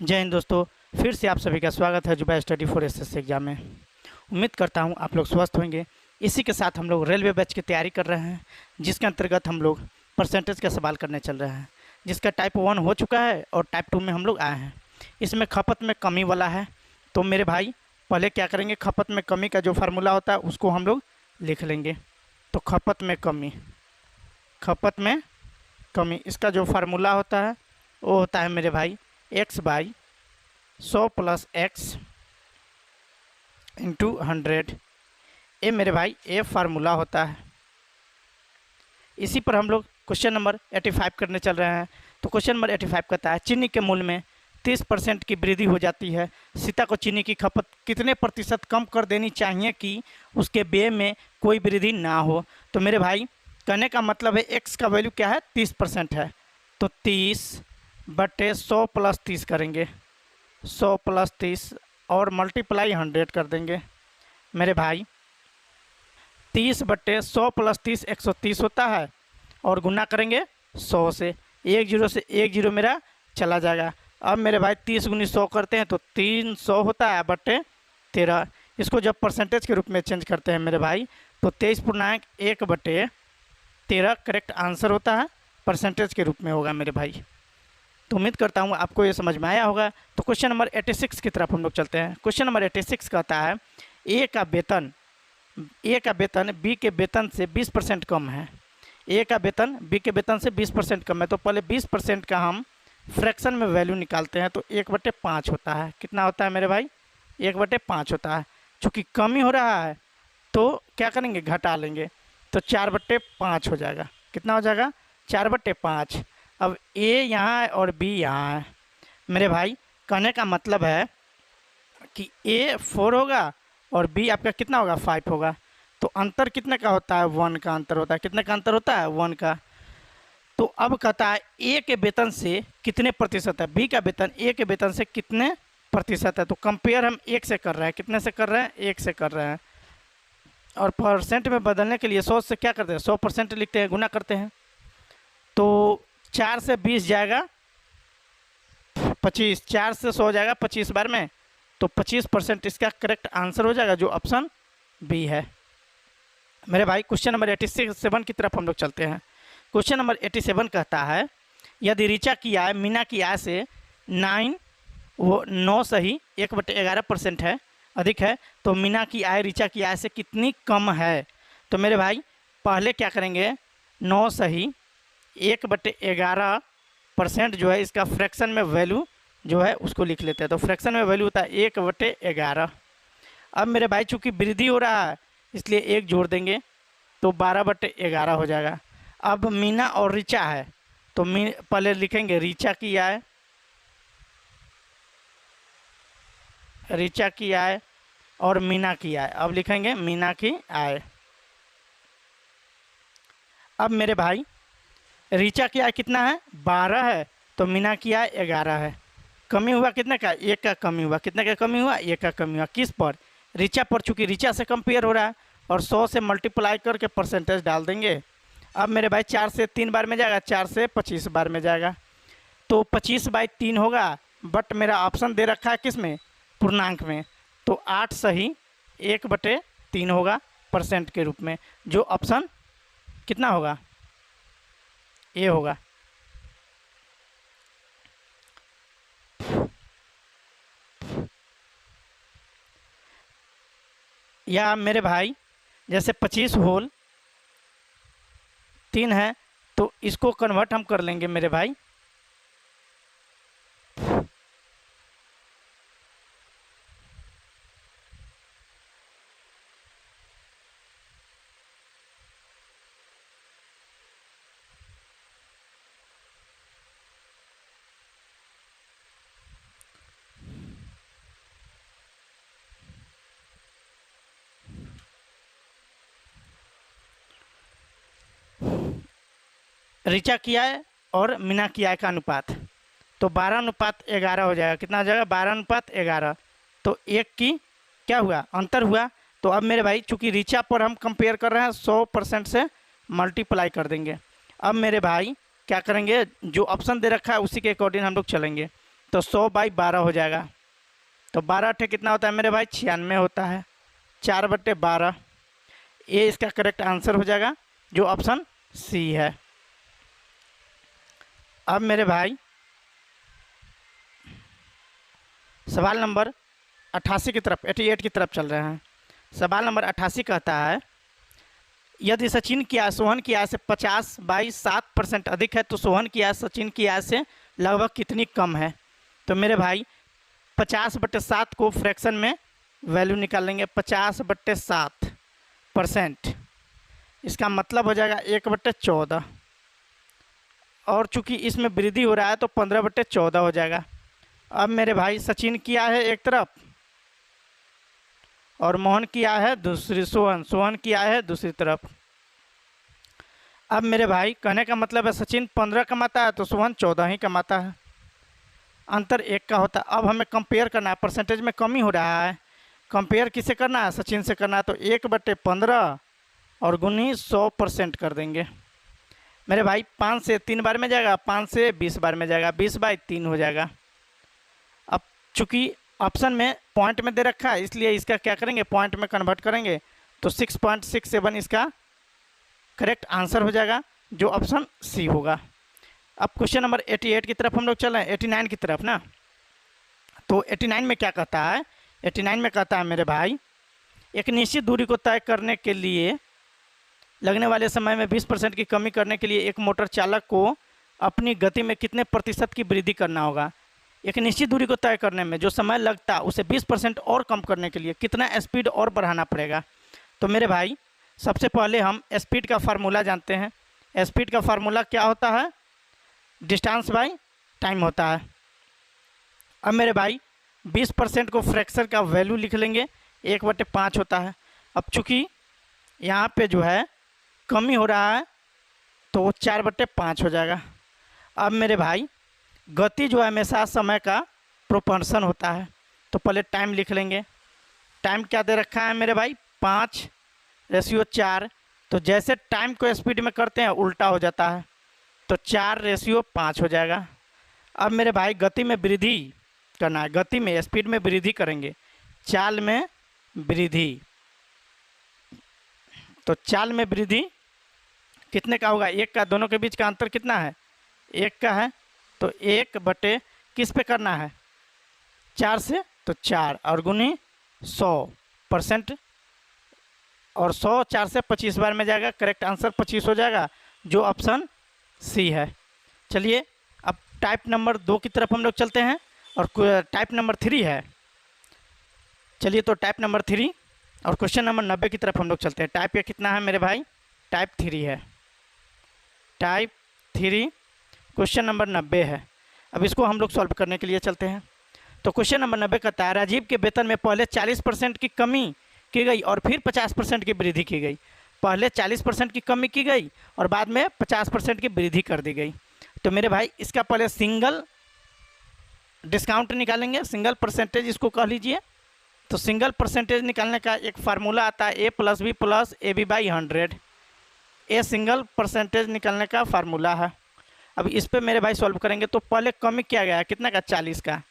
जय हिंद दोस्तों। फिर से आप सभी का स्वागत है जुबा स्टडी फॉर एसएससी एग्जाम में। उम्मीद करता हूं आप लोग स्वस्थ होंगे। इसी के साथ हम लोग रेलवे बैच की तैयारी कर रहे हैं, जिसके अंतर्गत हम लोग परसेंटेज का सवाल करने चल रहे हैं, जिसका टाइप 1 हो चुका है और टाइप 2 में हम लोग आए हैं। इसमें खपत में कमी वाला है। तो मेरे भाई पहले क्या करेंगे, खपत में कमी का जो फार्मूला होता है उसको हम लोग लिख लेंगे। तो खपत में कमी इसका जो फार्मूला होता है वो होता है मेरे भाई x/100 + x × 100। ये मेरे भाई ये फार्मूला होता है। इसी पर हम लोग क्वेश्चन नंबर 85 करने चल रहे हैं। तो क्वेश्चन नंबर 85 कहता है, चीनी के मूल्य में 30% की वृद्धि हो जाती है। सीता को चीनी की खपत कितने प्रतिशत कम कर देनी चाहिए कि उसके व्यय में कोई वृद्धि ना हो। तो मेरे भाई कहने का मतलब है x का वैल्यू क्या है, 30% है। तो 30/100 + 30 करेंगे, 100 + 30 और मल्टीप्लाई 100 कर देंगे। मेरे भाई 30/100 + 30 130 होता है और गुना करेंगे 100 से। 1 0 से 1 0 मेरा चला जाएगा। अब मेरे भाई 30 × 100 करते हैं तो 300 होता है बटे 13। इसको जब परसेंटेज के रूप में चेंज करते हैं मेरे भाई तो 23.1/13 करेक्ट आंसर होता है, परसेंटेज के रूप में होगा मेरे भाई। तो उम्मीद करता हूँ आपको ये समझ में आया होगा। तो क्वेश्चन नंबर 86 की तरफ हम लोग चलते हैं। क्वेश्चन नंबर 86 कहता है, ए का वेतन बी के वेतन से 20% कम है। ए का वेतन बी के वेतन से 20% कम है। तो पहले 20% का हम फ्रैक्शन में वैल्यू निकालते हैं। तो 1/5 होता है। कितना होता है मेरे भाई, 1/5 होता है। चूँकि कमी हो रहा है तो क्या करेंगे, घटा लेंगे। तो 4/5 हो जाएगा। कितना हो जाएगा, 4/5। अब ए यहाँ है और बी यहाँ है। मेरे भाई कहने का मतलब है कि ए 4 होगा और बी आपका कितना होगा, 5 होगा। तो अंतर कितने का होता है, 1 का अंतर होता है। कितने का अंतर होता है, 1 का। तो अब कहता है ए के वेतन से कितने प्रतिशत है, बी का वेतन ए के वेतन से कितने प्रतिशत है। तो कंपेयर हम 1 से कर रहे हैं। कितने से कर रहे हैं, 1 से कर रहे हैं। और परसेंट में बदलने के लिए 100 से क्या करते हैं, 100% लिखते हैं, गुना करते हैं। तो 4 से 20 जाएगा 25, 4 से 100 जाएगा 25 बार में। तो 25% इसका करेक्ट आंसर हो जाएगा, जो ऑप्शन बी है। मेरे भाई क्वेश्चन नंबर 87 की तरफ हम लोग चलते हैं। क्वेश्चन नंबर 87 कहता है, यदि ऋचा की आय मीना की आय से 9 सही 1/11% है, अधिक है, तो मीना की आय ऋचा की आय से कितनी कम है। तो मेरे भाई पहले क्या करेंगे, 9 सही 1/11% जो है इसका फ्रैक्शन में वैल्यू जो है उसको लिख लेते हैं। तो फ्रैक्शन में वैल्यू होता है 1/11। अब मेरे भाई चूँकि वृद्धि हो रहा है इसलिए 1 जोड़ देंगे तो 12/11 हो जाएगा। अब मीना और ऋचा है तो पहले लिखेंगे ऋचा की आय और मीना की आय। अब लिखेंगे मीना की आय। अब मेरे भाई ऋचा की आय कितना है, 12 है, तो मीना की आय 11 है। कमी हुआ कितने का, 1 का कमी हुआ। कितने का कमी हुआ, 1 का कमी हुआ। किस पर, ऋचा पर। चूँकि ऋचा से कंपेयर हो रहा है और 100 से मल्टीप्लाई करके परसेंटेज डाल देंगे। अब मेरे भाई 4 से 3 बार में जाएगा, 4 से 25 बार में जाएगा। तो 25/3 होगा। बट मेरा ऑप्शन दे रखा है किस में, पूर्णांक में। तो 8 सही 1/3 होगा परसेंट के रूप में, जो ऑप्शन कितना होगा, ए होगा। या मेरे भाई जैसे 25 होल 3 है तो इसको कन्वर्ट हम कर लेंगे मेरे भाई। ऋचा की आय और मीना की आय का अनुपात, तो 12:11 हो जाएगा। कितना हो जाएगा, 12:11। तो 1 की क्या हुआ, अंतर हुआ। तो अब मेरे भाई चूँकि ऋचा पर हम कंपेयर कर रहे हैं 100% से मल्टीप्लाई कर देंगे। अब मेरे भाई क्या करेंगे, जो ऑप्शन दे रखा है उसी के अकॉर्डिंग हम लोग चलेंगे। तो 100/12 हो जाएगा। तो 12 अट्ठे कितना होता है मेरे भाई? 96 होता है। 4/12 ये इसका करेक्ट आंसर हो जाएगा, जो ऑप्शन सी है। अब मेरे भाई सवाल नंबर 88 की तरफ 88 की तरफ चल रहे हैं। सवाल नंबर 88 कहता है, यदि सचिन की आय सोहन की आय से 50/7% अधिक है तो सोहन की आय सचिन की आय से लगभग कितनी कम है? तो मेरे भाई 50/7 को फ्रैक्शन में वैल्यू निकाल लेंगे। 50/7%, इसका मतलब हो जाएगा 1/14, और चूंकि इसमें वृद्धि हो रहा है तो 15/14 हो जाएगा। अब मेरे भाई सचिन की आय है एक तरफ और मोहन की आय है दूसरी, सोहन की आय है दूसरी तरफ। अब मेरे भाई कहने का मतलब है सचिन 15 कमाता है तो सोहन 14 ही कमाता है, अंतर 1 का होता है। अब हमें कंपेयर करना है, परसेंटेज में कमी हो रहा है, कंपेयर किससे करना है? सचिन से करना है। तो 1/15 और गुनी 100% कर देंगे। मेरे भाई 5 से 3 बार में जाएगा, 5 से 20 बार में जाएगा, 20/3 हो जाएगा। अब चूँकि ऑप्शन में पॉइंट में दे रखा है इसलिए इसका क्या करेंगे? पॉइंट में कन्वर्ट करेंगे तो 6.67 इसका करेक्ट आंसर हो जाएगा, जो ऑप्शन सी होगा। अब क्वेश्चन नंबर 88 की तरफ हम लोग चल रहे हैं, 89 की तरफ ना। तो 89 में क्या कहता है? 89 में कहता है मेरे भाई, एक निश्चित दूरी को तय करने के लिए लगने वाले समय में 20% की कमी करने के लिए एक मोटर चालक को अपनी गति में कितने प्रतिशत की वृद्धि करना होगा? एक निश्चित दूरी को तय करने में जो समय लगता है उसे 20% और कम करने के लिए कितना स्पीड और बढ़ाना पड़ेगा? तो मेरे भाई सबसे पहले हम स्पीड का फार्मूला जानते हैं। स्पीड का फार्मूला क्या होता है? डिस्टेंस बाय टाइम होता है। अब मेरे भाई 20% को फ्रैक्शन का वैल्यू लिख लेंगे, 1/5 होता है। अब चूँकि यहाँ पे जो है कमी हो रहा है तो 4/5 हो जाएगा। अब मेरे भाई गति जो है हमेशा समय का प्रोपोर्शन होता है, तो पहले टाइम लिख लेंगे। टाइम क्या दे रखा है मेरे भाई? 5/4। तो जैसे टाइम को स्पीड में करते हैं उल्टा हो जाता है, तो 4/5 हो जाएगा। अब मेरे भाई गति में वृद्धि करना है, गति में स्पीड में वृद्धि करेंगे, चाल में वृद्धि। तो चाल में वृद्धि कितने का होगा? 1 का। दोनों के बीच का अंतर कितना है? 1 का है। तो 1 किस पे करना है? 4 से, तो 4 और गुनी 100%, और 100 4 से 25 बार में जाएगा, करेक्ट आंसर 25 हो जाएगा, जो ऑप्शन सी है। चलिए अब टाइप नंबर 2 की तरफ हम लोग चलते हैं, और टाइप नंबर 3 है। चलिए तो टाइप नंबर 3 और क्वेश्चन नंबर 90 की तरफ हम लोग चलते हैं। टाइप ये कितना है मेरे भाई? टाइप 3 है। टाइप 3 क्वेश्चन नंबर 90 है। अब इसको हम लोग सॉल्व करने के लिए चलते हैं। तो क्वेश्चन नंबर 90 कहता है, राजीव के वेतन में पहले 40% की कमी की गई और फिर 50% की वृद्धि की गई। पहले 40% की कमी की गई और बाद में 50% की वृद्धि कर दी गई। तो मेरे भाई इसका पहले सिंगल डिस्काउंट निकालेंगे, सिंगल परसेंटेज इसको कह लीजिए। तो सिंगल परसेंटेज निकालने का एक फार्मूला आता है, A+B+AB/100। ये सिंगल परसेंटेज निकालने का फार्मूला है। अब इस पे मेरे भाई सॉल्व करेंगे तो पहले कमी किया गया है कितना का? 40 का,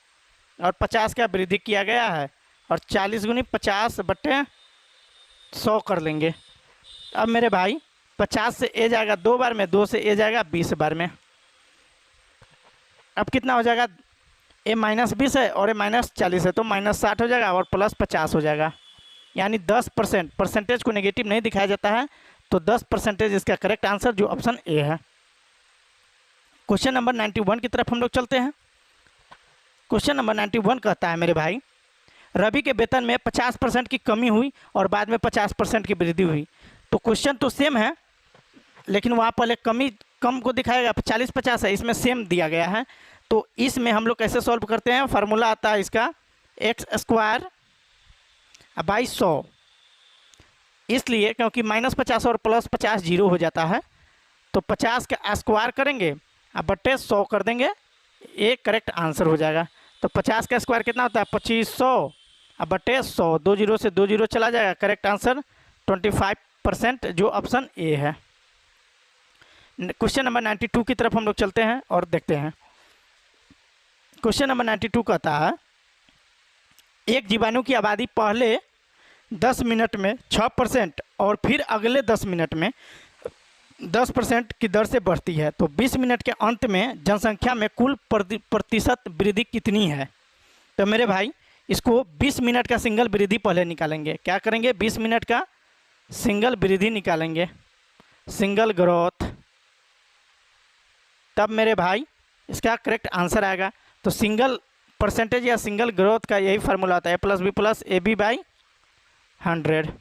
और 50 का वृद्धि किया गया है, और 40 गुनी 50/100 कर लेंगे। अब मेरे भाई 50 से ए जाएगा 2 बार में, 2 से ए जाएगा 20 बार में। अब कितना हो जाएगा? A-20 है और A-40 है, तो -60 हो जाएगा और +50 हो जाएगा, यानी 10%। परसेंटेज को नेगेटिव नहीं दिखाया जाता है, तो 10% इसका करेक्ट आंसर, जो ऑप्शन ए है। क्वेश्चन नंबर 91 की तरफ हम लोग चलते हैं। क्वेश्चन नंबर 91 कहता है मेरे भाई, रवि के वेतन में 50% की कमी हुई और बाद में 50% की वृद्धि हुई। तो क्वेश्चन तो सेम है, लेकिन वहाँ पहले कम को दिखाएगा, 40-50 है, इसमें सेम दिया गया है। तो इसमें हम लोग कैसे सॉल्व करते हैं? फार्मूला आता है इसका x²/100, इसलिए क्योंकि -50 और +50 0 हो जाता है, तो 50 का स्क्वायर करेंगे अब बट्टे 100 कर देंगे, ये करेक्ट आंसर हो जाएगा। तो 50 का स्क्वायर कितना होता है? 2500 अब बट्टे 100, 2 0 से 2 0 चला जाएगा, करेक्ट आंसर 25%, जो ऑप्शन ए है। क्वेश्चन नंबर 92 की तरफ हम लोग चलते हैं और देखते हैं। क्वेश्चन नंबर 92 कहता है एक जीवाणु की आबादी पहले 10 मिनट में 6% और फिर अगले 10 मिनट में 10% की दर से बढ़ती है, तो 20 मिनट के अंत में जनसंख्या में कुल प्रतिशत वृद्धि कितनी है। तो मेरे भाई इसको 20 मिनट का सिंगल वृद्धि पहले निकालेंगे। क्या करेंगे, 20 मिनट का सिंगल वृद्धि निकालेंगे, सिंगल ग्रोथ। तब मेरे भाई इसका करेक्ट आंसर आएगा। तो सिंगल परसेंटेज या सिंगल ग्रोथ का यही फार्मूला होता है A+B+AB/100।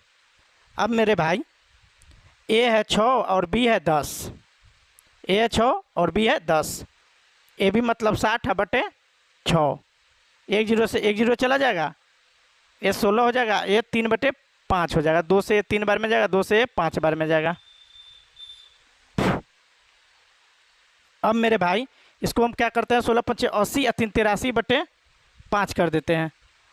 अब मेरे भाई ए है 6 और बी है 10, ए है 6 और बी है 10, ए भी मतलब 60/6, 1 0 से 1 0 चला जाएगा, ये 16 हो जाएगा, ये 3/5 हो जाएगा, 2 से 3 बार में जाएगा, 2 से 5 बार में जाएगा। अब मेरे भाई इसको हम क्या करते हैं, 16 5 80 या 3 83/5 कर देते हैं।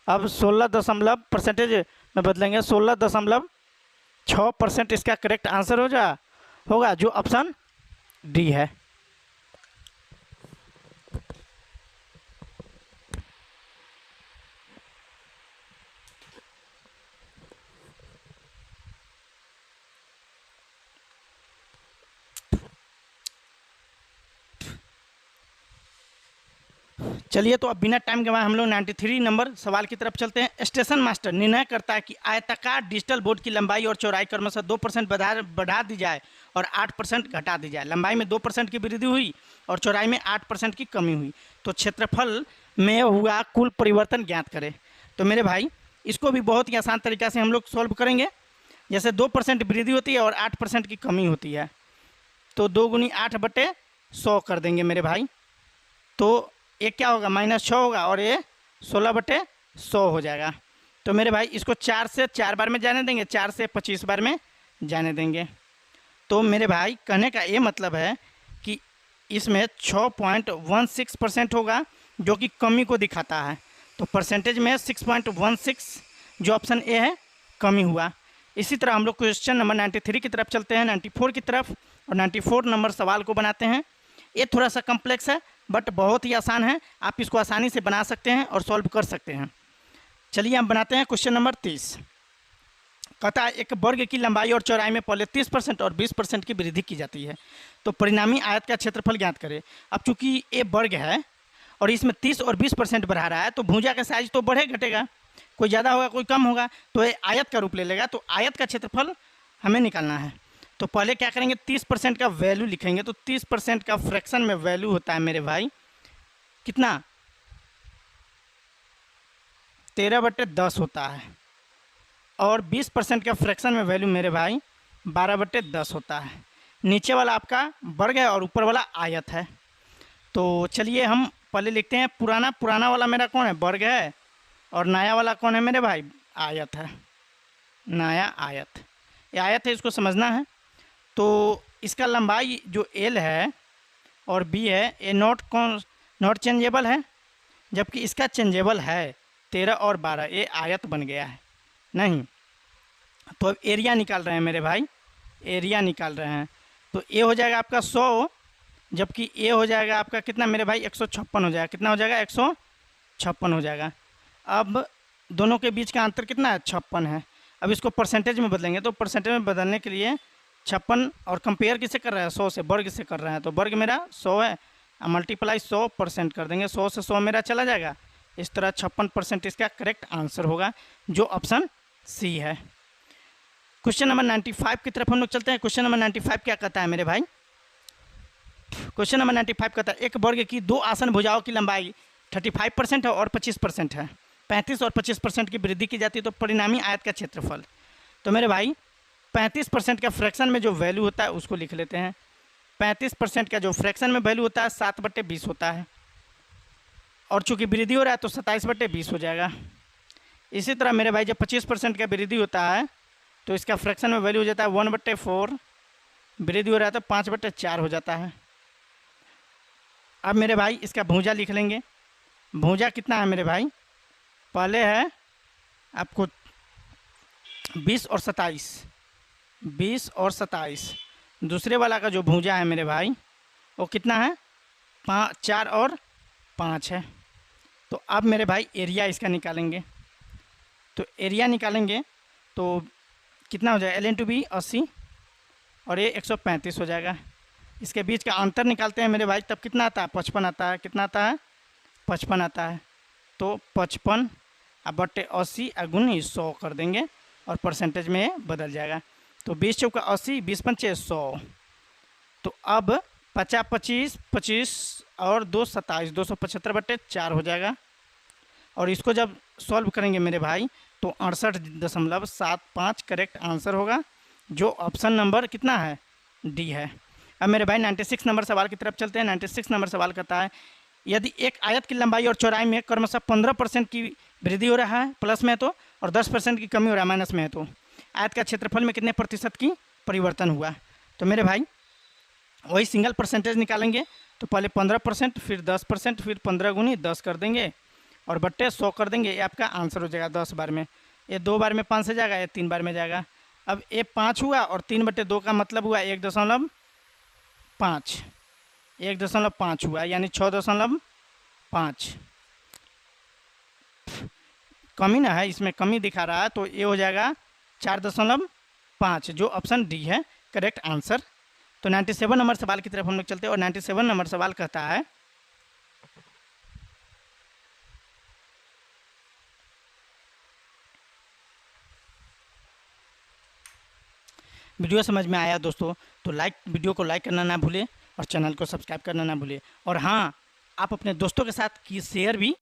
अब 16 परसेंटेज में बदलेंगे, 16.6% इसका करेक्ट आंसर होगा जो ऑप्शन डी है। चलिए तो अब बिना टाइम के बाद हम लोग 93 नंबर सवाल की तरफ चलते हैं। स्टेशन मास्टर निर्णय करता है कि आयताकार डिजिटल बोर्ड की लंबाई और चौड़ाई क्रमशः 2% बढ़ा दी जाए और 8% घटा दी जाए। लंबाई में 2% की वृद्धि हुई और चौड़ाई में 8% की कमी हुई, तो क्षेत्रफल में हुआ कुल परिवर्तन ज्ञात करें। तो मेरे भाई इसको भी बहुत ही आसान तरीका से हम लोग सॉल्व करेंगे। जैसे 2% वृद्धि होती है और 8% की कमी होती है, तो 2 × 8/100 कर देंगे मेरे भाई। तो ये क्या होगा, -6 होगा और ये 16/100 हो जाएगा। तो मेरे भाई इसको 4 से 4 बार में जाने देंगे, 4 से 25 बार में जाने देंगे। तो मेरे भाई कहने का ये मतलब है कि इसमें 6.16% होगा जो कि कमी को दिखाता है। तो परसेंटेज में 6.16 जो ऑप्शन ए है कमी हुआ। इसी तरह हम लोग क्वेश्चन नंबर 93 की तरफ चलते हैं, 94 की तरफ, और 94 नंबर सवाल को बनाते हैं। ये थोड़ा सा कम्प्लेक्स है बट बहुत ही आसान है, आप इसको आसानी से बना सकते हैं और सॉल्व कर सकते हैं। चलिए हम बनाते हैं क्वेश्चन नंबर 30। कहता है एक वर्ग की लंबाई और चौड़ाई में पहले 30% और 20% की वृद्धि की जाती है, तो परिणामी आयत का क्षेत्रफल ज्ञात करें। अब चूंकि ये वर्ग है और इसमें 30 और 20% बढ़ा रहा है, तो भुजा का साइज तो बढ़े घटेगा, कोई ज़्यादा होगा कोई कम होगा, तो ये आयत का रूप ले लेगा। तो आयत का क्षेत्रफल हमें निकालना है। तो पहले क्या करेंगे, 30% का वैल्यू लिखेंगे। तो 30% का फ्रैक्शन में वैल्यू होता है मेरे भाई कितना, 13/10 होता है, और 20% का फ्रैक्शन में वैल्यू मेरे भाई 12/10 होता है। नीचे वाला आपका वर्ग है और ऊपर वाला आयत है। तो चलिए हम पहले लिखते हैं, पुराना वाला मेरा कौन है, वर्ग है, और नया वाला कौन है मेरे भाई, आयत है, नया आयत। ये आयत है, इसको समझना है। तो इसका लंबाई जो एल है और बी है, ये नॉट चेंजेबल है, जबकि इसका चेंजेबल है 13 और 12, ये आयत बन गया है नहीं। तो अब एरिया निकाल रहे हैं मेरे भाई, एरिया निकाल रहे हैं। तो ए हो जाएगा आपका 100, जबकि ए हो जाएगा आपका कितना मेरे भाई, 156 हो जाएगा। कितना हो जाएगा, 156 हो जाएगा। अब दोनों के बीच का अंतर कितना है, 56 है। अब इसको परसेंटेज में बदलेंगे, तो परसेंटेज में बदलने के लिए 56 और कंपेयर किससे कर रहे हैं, 100 से, वर्ग से कर रहे हैं। तो वर्ग मेरा 100 है, मल्टीप्लाई 100% कर देंगे, 100 से 100 मेरा चला जाएगा। इस तरह 56% इसका करेक्ट आंसर होगा जो ऑप्शन सी है। क्वेश्चन नंबर 95 की तरफ हम लोग चलते हैं। क्वेश्चन नंबर 95 क्या कहता है मेरे भाई, क्वेश्चन नंबर 95 कहता है एक वर्ग की 2 आसन भुजाओं की लंबाई 35% है और 25% है, 35 और 25% की वृद्धि की जाती है, तो परिणामी आयत का क्षेत्रफल। तो मेरे भाई 35% का फ्रैक्शन में जो वैल्यू होता है उसको लिख लेते हैं। 35% का जो फ्रैक्शन में वैल्यू होता है 7/20 होता है, और चूंकि वृद्धि हो रहा है तो 27/20 हो जाएगा। इसी तरह मेरे भाई जब 25% का वृद्धि होता है तो इसका फ्रैक्शन में वैल्यू हो जाता है 1/4, वृद्धि हो रहा है तो 5/4 हो जाता है। अब मेरे भाई इसका भुजा लिख लेंगे। भुजा कितना है मेरे भाई, पहले है आपको 20 और 27, 20 और 27। दूसरे वाला का जो भुजा है मेरे भाई वो कितना है, 4 और 5 है। तो अब मेरे भाई एरिया इसका निकालेंगे। तो एरिया निकालेंगे तो कितना हो जाएगा, एल इंटू बी 80 और ये 135 हो जाएगा। इसके बीच का अंतर निकालते हैं मेरे भाई, तब कितना आता है, 55 आता है। कितना आता है, 55 आता है। तो 55 अब बट्टे 80 गुण 100 कर देंगे और परसेंटेज में बदल जाएगा। तो 20 चौका 80, 20 पंचे 100। तो अब 50 25 25 और 2 27, 275 बट्टे 4 हो जाएगा। और इसको जब सॉल्व करेंगे मेरे भाई तो 68.75 करेक्ट आंसर होगा, जो ऑप्शन नंबर कितना है, डी है। अब मेरे भाई 96 नंबर सवाल की तरफ चलते हैं। 96 नंबर सवाल कहता है यदि एक आयत की लंबाई और चौड़ाई में क्रमशः 15% की वृद्धि हो रहा है प्लस में तो, और 10% की कमी हो रहा है माइनस में है तो, आयत का क्षेत्रफल में कितने प्रतिशत की परिवर्तन हुआ। तो मेरे भाई वही सिंगल परसेंटेज निकालेंगे। तो पहले 15%, फिर 10%, फिर 15 गुनी 10 कर देंगे और बट्टे 100 कर देंगे। ये आपका आंसर हो जाएगा 10 बार में। ये 2 बार में 5 से जाएगा, ये 3 बार में जाएगा। अब ये 5 हुआ और 3/2 का मतलब हुआ 1.5, 1.5 हुआ, यानी 6.5। कमी ना है, इसमें कमी दिखा रहा है, तो ये हो जाएगा 4.5, जो ऑप्शन डी है करेक्ट आंसर। तो 97 नंबर सवाल की तरफ हम लोग चलते हैं और 97 नंबर सवाल कहता है वीडियो समझ में आया दोस्तों तो वीडियो को लाइक करना ना भूलें और चैनल को सब्सक्राइब करना ना भूलें। और हाँ, आप अपने दोस्तों के साथ की शेयर भी